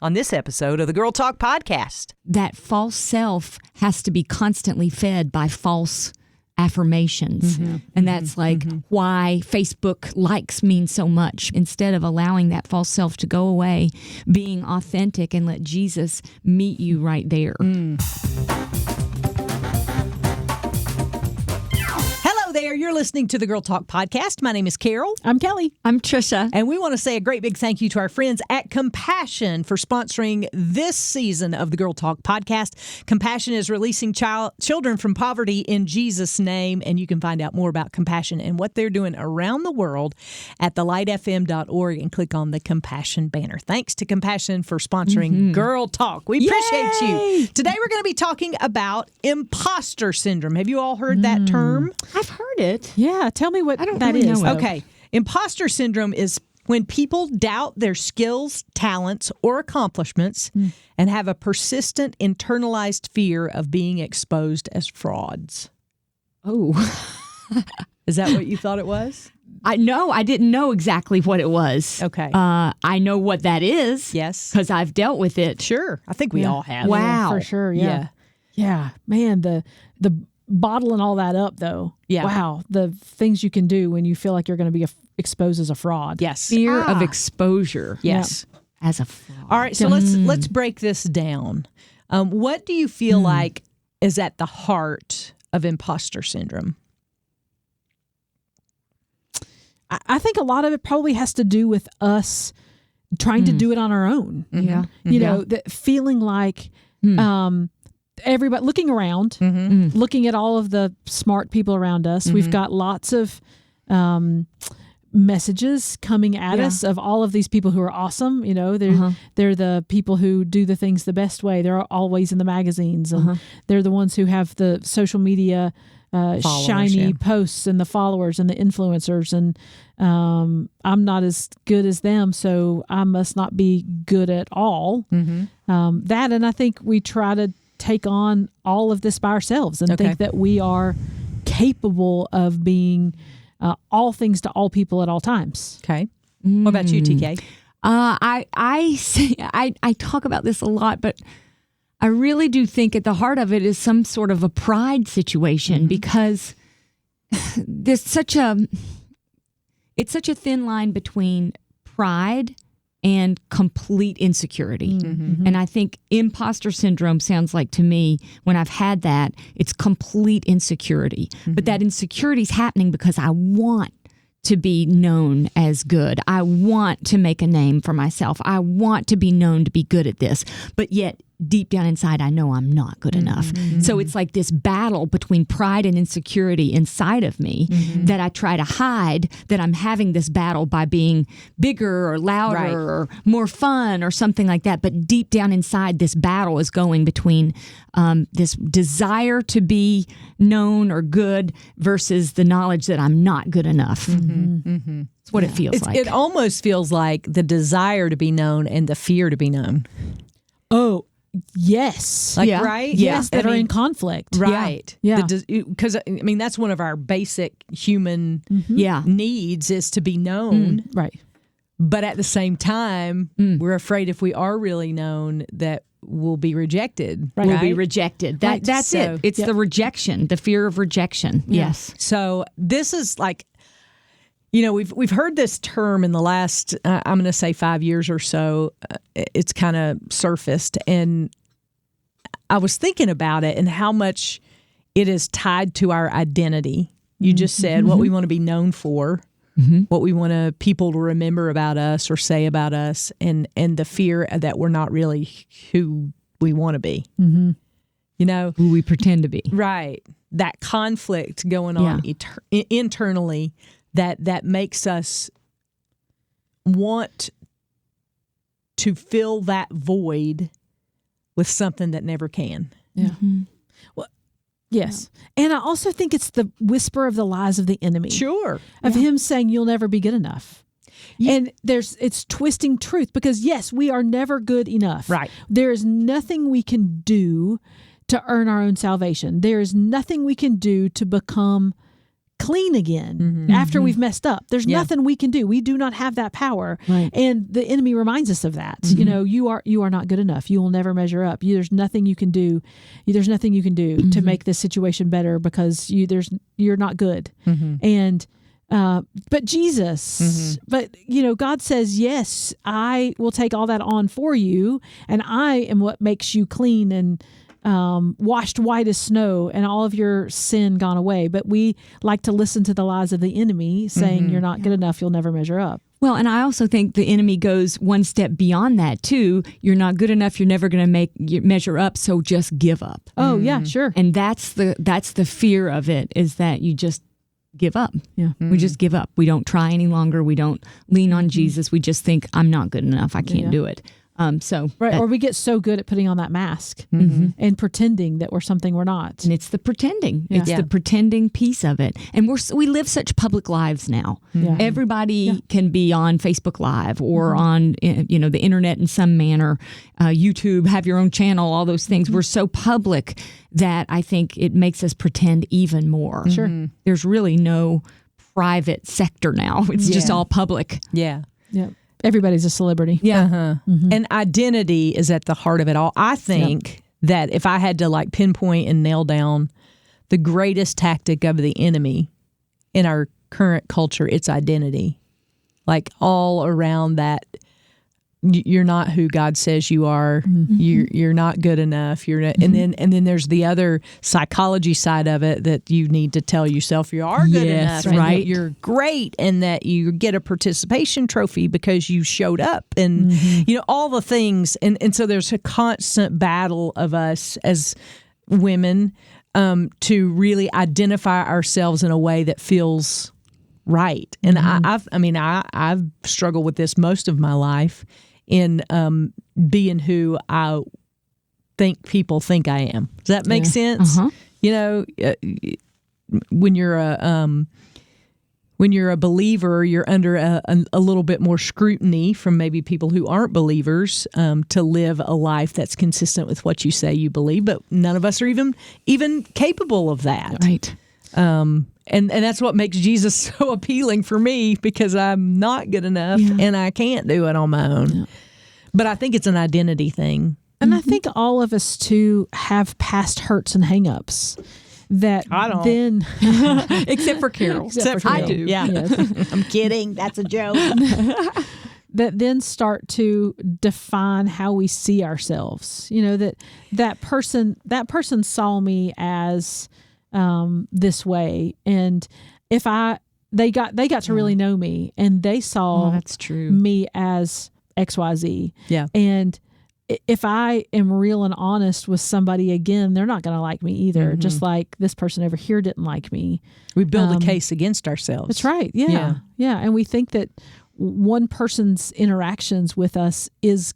on this episode of the Girl Talk Podcast. That false self has to be constantly fed by false affirmations. And that's why Facebook likes mean so much. Instead of allowing that false self to go away, being authentic and let Jesus meet you right there. There, you're listening to the Girl Talk Podcast. My name is Carol. I'm Kelly. I'm Trisha. And we want to say a great big thank you to our friends at Compassion for sponsoring this season of the Girl Talk Podcast. Compassion is releasing children from poverty in Jesus' name. And you can find out more about Compassion and what they're doing around the world at thelightfm.org and click on the Compassion banner. Thanks to Compassion for sponsoring Girl Talk. We appreciate you. Today we're going to be talking about imposter syndrome. Have you all heard that term? I've heard it. Yeah, tell me what I don't that really is. know it. Okay. Imposter syndrome is when people doubt their skills, talents, or accomplishments and have a persistent internalized fear of being exposed as frauds. Oh. Is that what you thought it was? I didn't know exactly what it was. Okay. I know what that is. Yes. Because I've dealt with it. Sure. I think we all have. Wow. Yeah, for sure. Yeah. Yeah. Man, the bottling all that up, though. Yeah. Wow. The things you can do when you feel like you're going to be exposed as a fraud. Yes. Fear of exposure. Yes. As a fraud. All right. So let's break this down. What do you feel like is at the heart of imposter syndrome? I think a lot of it probably has to do with us trying to do it on our own. Yeah. You know, feeling like everybody looking around, looking at all of the smart people around us. We've got lots of messages coming at us of all of these people who are awesome. You know, they're the people who do the things the best way. They're always in the magazines, and they're the ones who have the social media shiny posts and the followers and the influencers. And I'm not as good as them, so I must not be good at all. That, and I think we try to take on all of this by ourselves and think that we are capable of being all things to all people at all times. Okay. What about you, TK? I talk about this a lot, but I really do think at the heart of it is some sort of a pride situation because there's such a thin line between pride and complete insecurity. And I think imposter syndrome sounds like, to me, when I've had that, it's complete insecurity. But that insecurity is happening because I want to be known as good. I want to make a name for myself. I want to be known to be good at this. But yet, deep down inside, I know I'm not good enough. So it's like this battle between pride and insecurity inside of me that I try to hide, that I'm having this battle by being bigger or louder or more fun or something like that. But deep down inside, this battle is going between this desire to be known or good versus the knowledge that I'm not good enough. It's what it feels like. It almost feels like the desire to be known and the fear to be known. Oh, yes. Right? Yes, that are in conflict. Right. Yeah. Because, that's one of our basic human needs is to be known. Right. But at the same time, we're afraid if we are really known that we'll be rejected. Right. We'll be rejected. That's it. It's the rejection, the fear of rejection. Yes. So this is like, we've heard this term in the last, I'm going to say 5 years or so. It's kind of surfaced. And I was thinking about it and how much it is tied to our identity. You just said what we want to be known for, what we want people to remember about us or say about us, and the fear that we're not really who we want to be. Who we pretend to be. Right. That conflict going on internally that makes us want to fill that void with something that never can. Yeah. Well, yes. Yeah. And I also think it's the whisper of the lies of the enemy. Sure. Of him saying you'll never be good enough. Yeah. And it's twisting truth because, yes, we are never good enough. Right. There is nothing we can do to earn our own salvation. There is nothing we can do to become clean again after we've messed up. There's nothing we can do. We do not have that power. Right. And the enemy reminds us of that. You know, you are not good enough. You will never measure up. There's nothing you can do. There's nothing you can do to make this situation better because you're not good. And but Jesus, but you know, God says, yes, I will take all that on for you, and I am what makes you clean and washed white as snow, and all of your sin gone away. But we like to listen to the lies of the enemy saying you're not good enough, you'll never measure up. Well, and I also think the enemy goes one step beyond that too. You're not good enough. You're never going to measure up. So just give up. Oh yeah, sure. And that's the fear of it, is that you just give up. Yeah. We just give up. We don't try any longer. We don't lean on Jesus. We just think, I'm not good enough. I can't do it. Or we get so good at putting on that mask and pretending that we're something we're not. And it's the pretending. Yeah. It's the pretending piece of it. And we live such public lives now. Yeah. Everybody can be on Facebook Live or on the internet in some manner, YouTube, have your own channel, all those things. We're so public that I think it makes us pretend even more. Sure. There's really no private sector now. It's just all public. Yeah. Yeah. Everybody's a celebrity. Yeah. And identity is at the heart of it all. I think that if I had to like pinpoint and nail down the greatest tactic of the enemy in our current culture, it's identity. Like all around that, you're not who God says you are. You're not good enough. You're not, and then there's the other psychology side of it that you need to tell yourself you are good enough, and right? that you're great, and that you get a participation trophy because you showed up, and all the things. And so there's a constant battle of us as women to really identify ourselves in a way that feels right. And I've struggled with this most of my life in being who I think people think I am. Does that make sense? You know, when you're a believer, you're under a little bit more scrutiny from maybe people who aren't believers to live a life that's consistent with what you say you believe. But none of us are even capable of that. Right. And that's what makes Jesus so appealing for me, because I'm not good enough and I can't do it on my own. Yeah. But I think it's an identity thing. And I think all of us too have past hurts and hangups that I don't. Then except for Carol. Except for Carol. I do. Yeah. Yes. I'm kidding. That's a joke. That then start to define how we see ourselves. You know, that person saw me as this way, and if they got to really know me, and they saw that's true. me as XYZ. Yeah. And if I am real and honest with somebody again, they're not going to like me either. Just like this person over here didn't like me. We build a case against ourselves. That's right. Yeah. And we think that one person's interactions with us is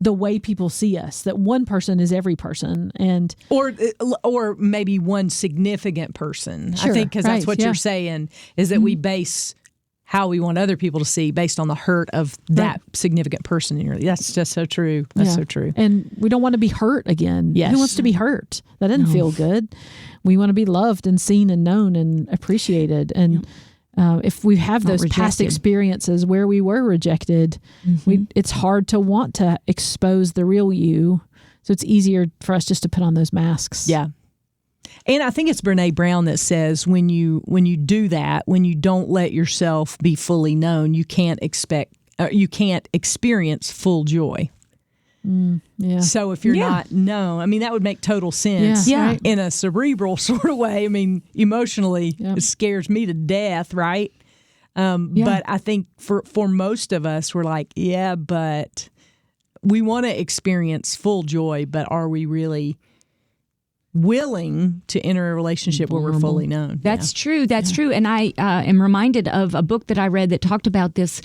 the way people see us, that one person is every person, and or maybe one significant person. Sure, I think because that's right, what you're saying, is that we base how we want other people to see based on the hurt of that significant person in your life. That's just so true. That's so true. And we don't want to be hurt again. Yes. Who wants to be hurt? That doesn't feel good. We want to be loved and seen and known and appreciated. And if we have those past experiences where we were rejected, it's hard to want to expose the real you. So it's easier for us just to put on those masks. Yeah. And I think it's Brene Brown that says when you do that, when you don't let yourself be fully known, you can't experience full joy. Yeah. So if you're not known, I mean, that would make total sense. Yeah. Right. In a cerebral sort of way. I mean, emotionally, it scares me to death, right? But I think for most of us, we're like, but we want to experience full joy, but are we really willing to enter a relationship where we're fully known? That's true. That's true. And I am reminded of a book that I read that talked about this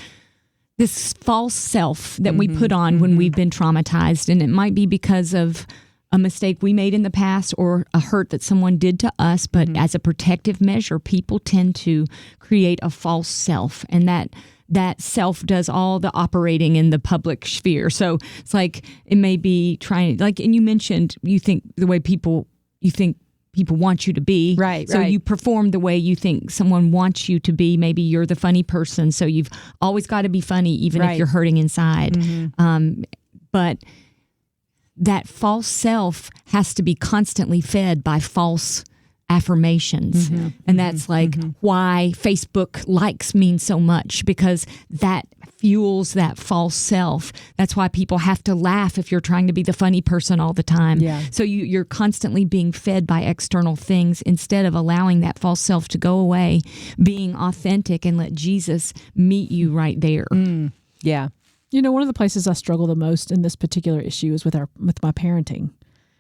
false self that we put on when we've been traumatized. And it might be because of a mistake we made in the past or a hurt that someone did to us. But as a protective measure, people tend to create a false self. And that self does all the operating in the public sphere. So it's like it may be trying, like, and you mentioned, you think the way people, you think people want you to be. Right, So right. you perform the way you think someone wants you to be. Maybe you're the funny person, so you've always got to be funny, even if you're hurting inside. But that false self has to be constantly fed by false affirmations. And that's why Facebook likes mean so much, because that fuels that false self. That's why people have to laugh if you're trying to be the funny person all the time. Yeah. So you're constantly being fed by external things instead of allowing that false self to go away, being authentic, and let Jesus meet you right there. Yeah. You know, one of the places I struggle the most in this particular issue is with my parenting.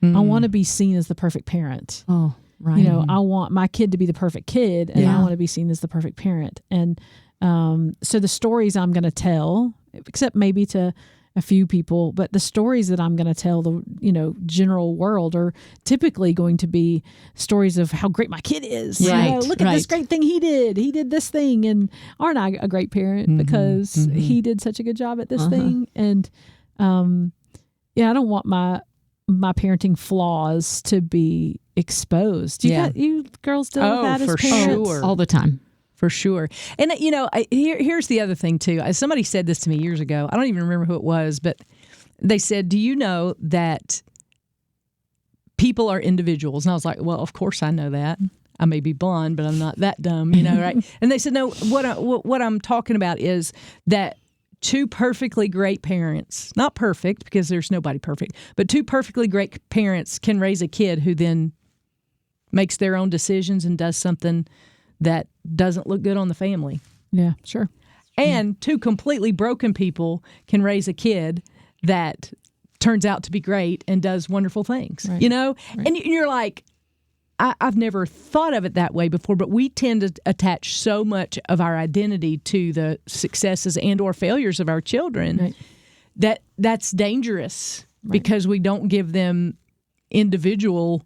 I want to be seen as the perfect parent. Oh, right. You know, I want my kid to be the perfect kid, and I want to be seen as the perfect parent. And so the stories I'm going to tell, except maybe to a few people, but the stories that I'm going to tell the general world are typically going to be stories of how great my kid is. Right, You know, look at this great thing he did. He did this thing, and aren't I a great parent because he did such a good job at this thing? And I don't want my parenting flaws to be exposed. You girls deal with that as for parents? sure. All the time. For sure. And, here's the other thing, too. Somebody said this to me years ago. I don't even remember who it was, but they said, do you know that people are individuals? And I was like, well, of course I know that. I may be blonde, but I'm not that dumb, right? And they said, no, what I'm talking about is that two perfectly great parents, not perfect because there's nobody perfect, but two perfectly great parents can raise a kid who then makes their own decisions and does something that doesn't look good on the family. Yeah, sure. And two completely broken people can raise a kid that turns out to be great and does wonderful things, Right. Right. And you're like, I've never thought of it that way before, but we tend to attach so much of our identity to the successes and or failures of our children that's dangerous because we don't give them the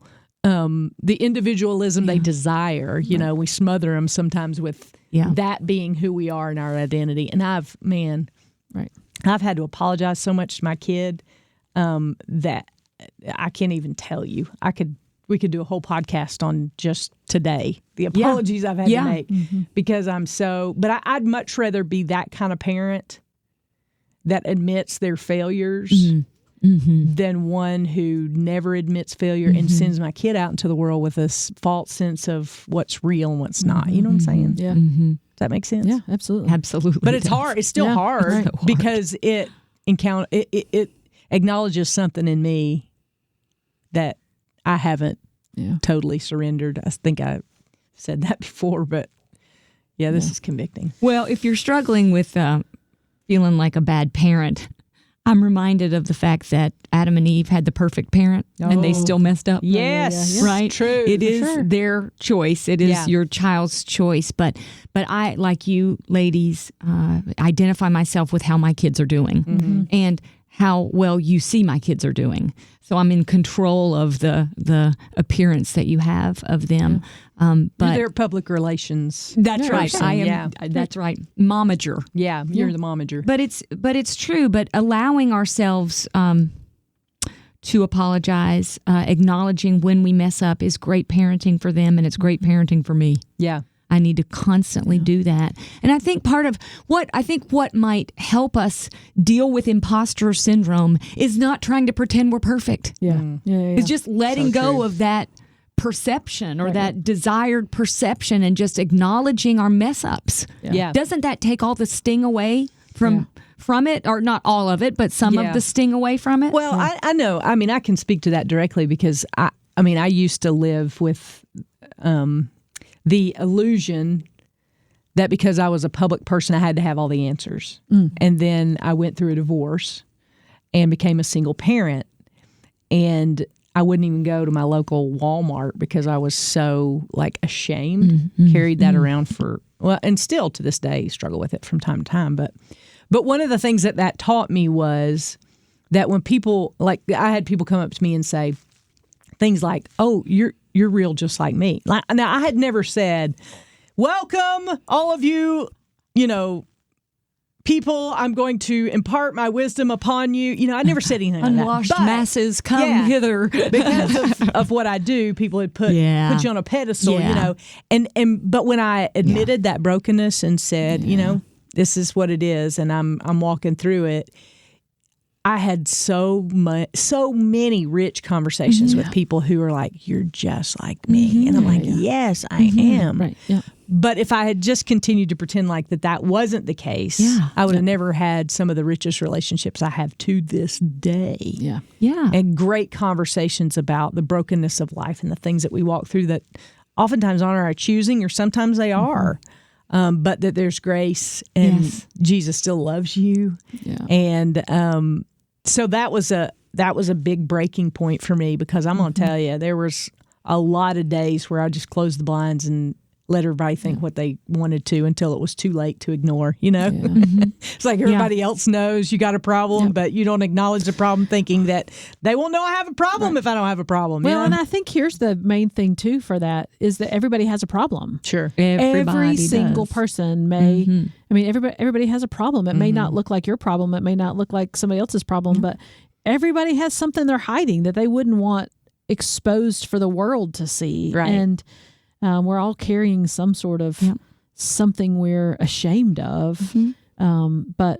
individualism they desire. We smother them sometimes with that being who we are in our identity. And I've had to apologize so much to my kid that I can't even tell you. We could do a whole podcast on just today, the apologies I've had to make because but I'd much rather be that kind of parent that admits their failures than one who never admits failure and sends my kid out into the world with this false sense of what's real and what's not. You know what I'm saying? Yeah. Does that make sense? Yeah, absolutely. Absolutely. But it's hard. It's still hard because it acknowledges something in me that I haven't totally surrendered. I think I said that before, but this is convicting. Well, if you're struggling with feeling like a bad parent, I'm reminded of the fact that Adam and Eve had the perfect parent and they still messed up. Yes. Right? True. It is their choice. It is your child's choice. But I, like you ladies, identify myself with how my kids are doing and how well you see my kids are doing. So I'm in control of the appearance that you have of them. But you're their public relations. That's right. person. I am. That's right. Momager. Yeah, you're the momager. But it's true. But allowing ourselves to apologize, acknowledging when we mess up, is great parenting for them, and it's great parenting for me. Yeah. I need to constantly do that. And I think part of what might help us deal with imposter syndrome is not trying to pretend we're perfect. Yeah. It's just letting go of that perception or that desired perception and just acknowledging our mess ups. Yeah. Doesn't that take all the sting away from it, or not all of it, but some of the sting away from it? Well, I know. I mean, I can speak to that directly because I used to live with the illusion that because I was a public person, I had to have all the answers. And then I went through a divorce and became a single parent. And I wouldn't even go to my local Walmart because I was so ashamed, carried that around and still to this day struggle with it from time to time. But one of the things that taught me was that when people, I had people come up to me and say things like, oh, you're real just like me. Now, I had never said, welcome, all of you, people, I'm going to impart my wisdom upon you. You know, I never said anything like that. Unwashed masses, come hither. Because of what I do, people would put you on a pedestal, you know. But when I admitted that brokenness and said, you know, this is what it is, and I'm walking through it, I had so many rich conversations with people who are like, "You're just like me," and I'm like, "Yes, I am." Right. Yeah. But if I had just continued to pretend like that wasn't the case, I would have never had some of the richest relationships I have to this day. Yeah. Yeah. And great conversations about the brokenness of life and the things that we walk through that oftentimes aren't our choosing, or sometimes they are. But that there's grace, and Jesus still loves you. Yeah. And so that was a big breaking point for me, because I'm going to tell you, there was a lot of days where I just closed the blinds and let everybody think what they wanted to until it was too late to ignore, you know? Yeah. It's like everybody else knows you got a problem, but you don't acknowledge the problem, thinking that they won't know I have a problem if I don't have a problem. Well, you know? and I think here's the main thing, too, for that, is that everybody has a problem. Sure. Every single person may, I mean, everybody has a problem. It may not look like your problem. It may not look like somebody else's problem, but everybody has something they're hiding that they wouldn't want exposed for the world to see. Right. And we're all carrying some sort of something we're ashamed of. But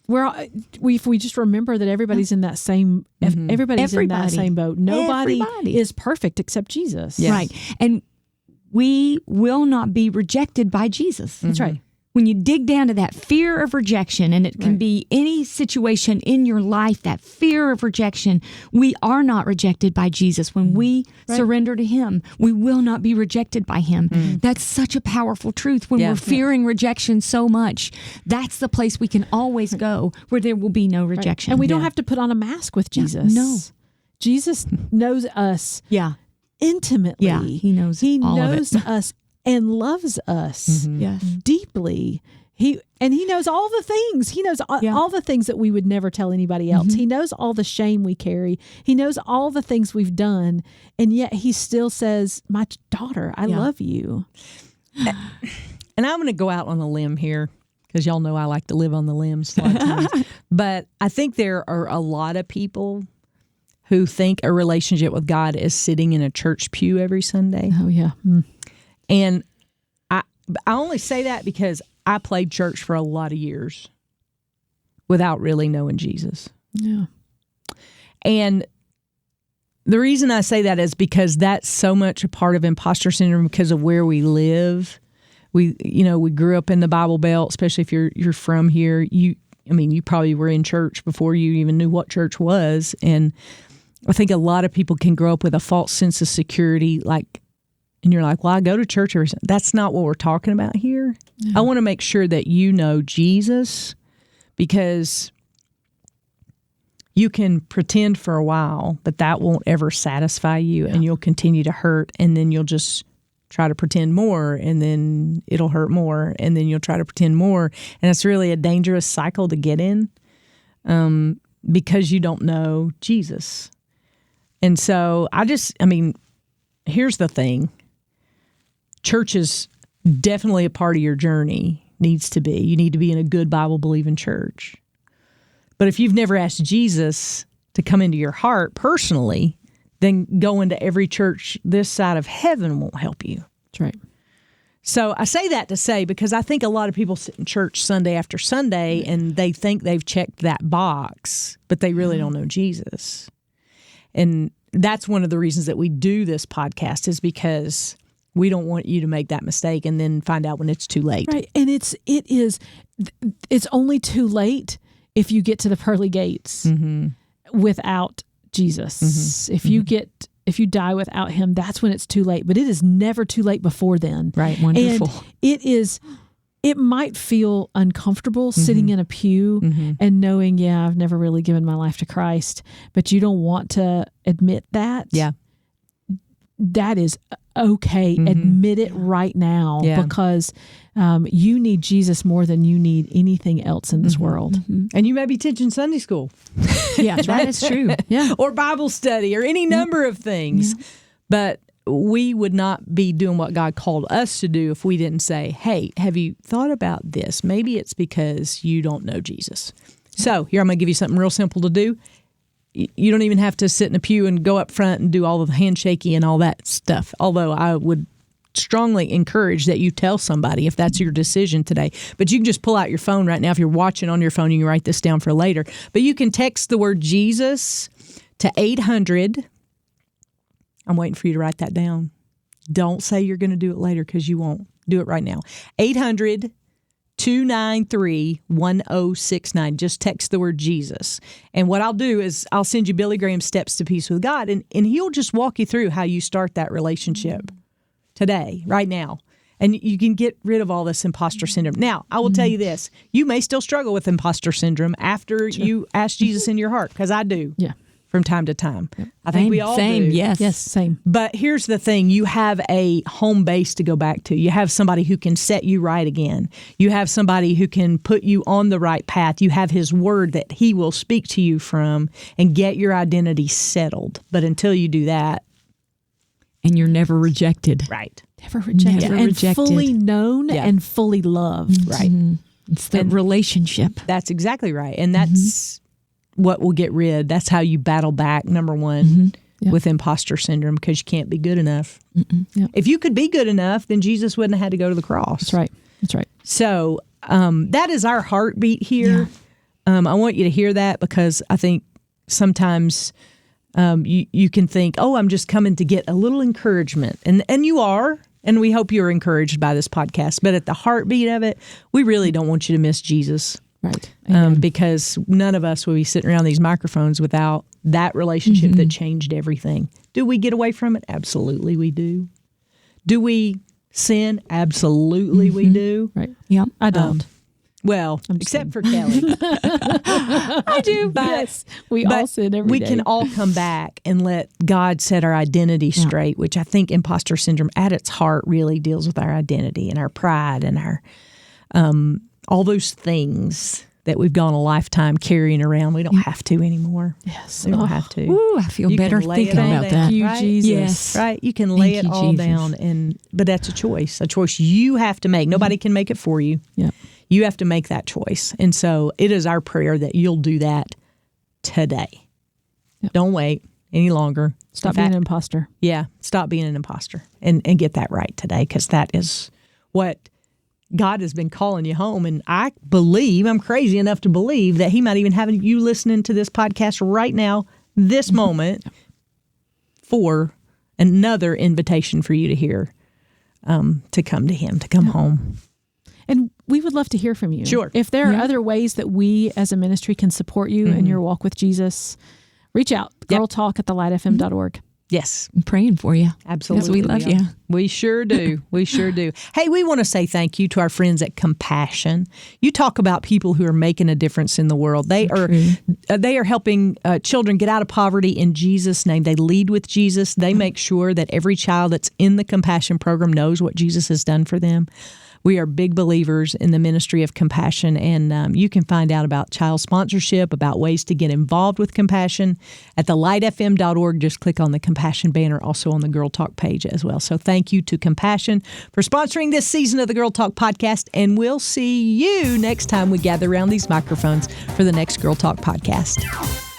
if we just remember that everybody's in that same, everybody's in that same boat. Nobody is perfect except Jesus. Yes. Right. And we will not be rejected by Jesus. That's right. When you dig down to that fear of rejection, and it can be any situation in your life, that fear of rejection, we are not rejected by Jesus. When we surrender to Him, we will not be rejected by Him. That's such a powerful truth. When we're fearing rejection so much, that's the place we can always go, where there will be no rejection. And we don't have to put on a mask with Jesus. No. Jesus knows us intimately. Yeah, He knows all of it. us and loves us deeply. He knows all the things. He knows all the things that we would never tell anybody else. He knows all the shame we carry. He knows all the things we've done. And yet He still says, "My daughter, I love you." And I'm going to go out on a limb here, because y'all know I like to live on the limbs a lot of times. But I think there are a lot of people who think a relationship with God is sitting in a church pew every Sunday. Oh, yeah. And I only say that because I played church for a lot of years without really knowing Jesus. Yeah. And the reason I say that is because that's so much a part of imposter syndrome, because of where we live. We grew up in the Bible Belt, especially if you're from here. You probably were in church before you even knew what church was. And I think a lot of people can grow up with a false sense of security, and you're like, well, I go to church every Sunday. That's not what we're talking about here. Yeah. I want to make sure that you know Jesus, because you can pretend for a while, but that won't ever satisfy you, and you'll continue to hurt, and then you'll just try to pretend more, and then it'll hurt more, and then you'll try to pretend more. And it's really a dangerous cycle to get in, because you don't know Jesus. And so here's the thing. Church is definitely a part of your journey, needs to be. You need to be in a good Bible-believing church. But if you've never asked Jesus to come into your heart personally, then going to every church this side of heaven won't help you. That's right. So I say that to say, because I think a lot of people sit in church Sunday after Sunday and they think they've checked that box, but they really don't know Jesus. And that's one of the reasons that we do this podcast, is because we don't want you to make that mistake and then find out when it's too late. Right. And it's only too late if you get to the pearly gates without Jesus. If you die without Him, that's when it's too late. But it is never too late before then. Right. Wonderful. And it might feel uncomfortable sitting in a pew and knowing, I've never really given my life to Christ, but you don't want to admit that. Yeah. That is okay. Admit it right now, because you need Jesus more than you need anything else in this world. And you may be teaching Sunday school. Yeah, that is true. Yeah. Or Bible study, or any number of things. Yeah. But we would not be doing what God called us to do if we didn't say, hey, have you thought about this? Maybe it's because you don't know Jesus. So here, I'm going to give you something real simple to do. You don't even have to sit in a pew and go up front and do all of the handshaking and all that stuff. Although I would strongly encourage that you tell somebody if that's your decision today. But you can just pull out your phone right now. If you're watching on your phone, you can write this down for later. But you can text the word Jesus to 800. I'm waiting for you to write that down. Don't say you're going to do it later because you won't. Do it right now. 800-293-1069. Just text the word Jesus. And what I'll do is I'll send you Billy Graham's Steps to Peace with God, and he'll just walk you through how you start that relationship today, right now. And you can get rid of all this imposter syndrome. Now, I will tell you this. You may still struggle with imposter syndrome after you ask Jesus in your heart, because I do. Yeah. From time to time. Yep. I think we all do. Yes, same. But here's the thing. You have a home base to go back to. You have somebody who can set you right again. You have somebody who can put you on the right path. You have his word that he will speak to you from and get your identity settled. But until you do that. And you're never rejected. Right. Never rejected. Never and rejected. Fully known and fully loved. Right. It's the relationship. That's exactly right. And that's what will get rid. That's how you battle back, number one, with imposter syndrome, because you can't be good enough. Yep. If you could be good enough, then Jesus wouldn't have had to go to the cross. That's right. That's right. So that is our heartbeat here. Yeah. I want you to hear that, because I think sometimes you can think, oh, I'm just coming to get a little encouragement. And you are. And we hope you're encouraged by this podcast. But at the heartbeat of it, we really don't want you to miss Jesus. Right. Because none of us will be sitting around these microphones without that relationship that changed everything. Do we get away from it? Absolutely we do. Do we sin? Absolutely we do. Right. Yeah. I don't. Well, except for Kelly. I do. But, yes. We all sin every day. We can all come back and let God set our identity straight, which I think imposter syndrome at its heart really deals with our identity and our pride and our all those things that we've gone a lifetime carrying around. We don't have to anymore. Yes. We don't have to. Ooh, I feel better thinking about that. Thank you, right? Jesus. Yes. Right? You can lay it all down, but that's a choice you have to make. Nobody can make it for you. Yeah. You have to make that choice. And so it is our prayer that you'll do that today. Yep. Don't wait any longer. Stop being an imposter. Yeah. Stop being an imposter and get that right today, because that is what God has been calling you home. And I'm crazy enough to believe that he might even have you listening to this podcast right now, this moment, for another invitation for you to hear, to come to him, to come home. And we would love to hear from you. Sure. If there are other ways that we as a ministry can support you in your walk with Jesus, reach out. girltalk@thelightfm.org. Yes. I'm praying for you. Absolutely. Because we love you. We sure do. We sure do. Hey, we want to say thank you to our friends at Compassion. You talk about people who are making a difference in the world. They are helping children get out of poverty in Jesus' name. They lead with Jesus. They make sure that every child that's in the Compassion program knows what Jesus has done for them. We are big believers in the ministry of Compassion, and you can find out about child sponsorship, about ways to get involved with Compassion at thelightfm.org. Just click on the Compassion banner, also on the Girl Talk page as well. So thank you to Compassion for sponsoring this season of the Girl Talk podcast, and we'll see you next time we gather around these microphones for the next Girl Talk podcast.